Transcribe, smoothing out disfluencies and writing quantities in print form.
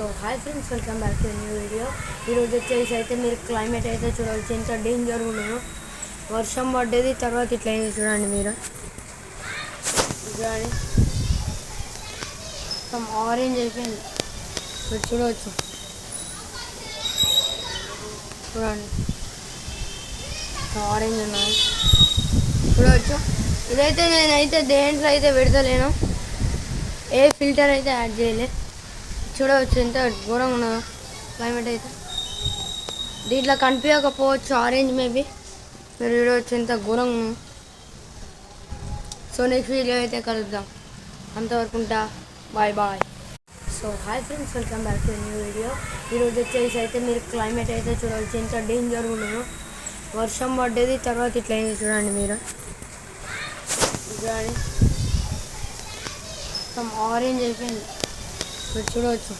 So hi friends, welcome back to new video. ఈరోజు వచ్చేసి అయితే మీరు క్లైమేట్ అయితే చూడవచ్చు, ఎంత డేంజర్ ఉన్నాయో. వర్షం పడ్డది, తర్వాత ఇట్లా అయింది చూడండి. మీరు చూడండి, మొత్తం ఆరెంజ్ అయిపోయింది. మీరు చూడవచ్చు, చూడండి ఆరెంజ్ ఉన్నాయి చూడవచ్చు. ఇదైతే నేనైతే దేంట్లో అయితే పెడతలేను, ఏ ఫిల్టర్ అయితే యాడ్ చేయలే. చూడవచ్చు ఎంత ఘోరంగా ఉన్నదో క్లైమేట్ అయితే. దీంట్లో కనిపించకపోవచ్చు ఆరెంజ్, మేబీ మీరు చూడవచ్చు ఎంత ఘోరంగా ఉన్నదో. సో నెక్స్ట్ వీడియో అయితే కలుద్దాం, అంతవరకు ఉంటా. Bye bye. So hi friends, welcome back to new video. ఈరోజు వచ్చేసి అయితే మీరు క్లైమేట్ అయితే చూడవచ్చు, ఎంత డేంజర్ ఉన్నదో. వర్షం పడ్డది, తర్వాత ఇట్లా అయింది చూడండి. మీరు చూడండి, మొత్తం ఆరెంజ్ అయిపోయింది. మీరు చూడవచ్చు.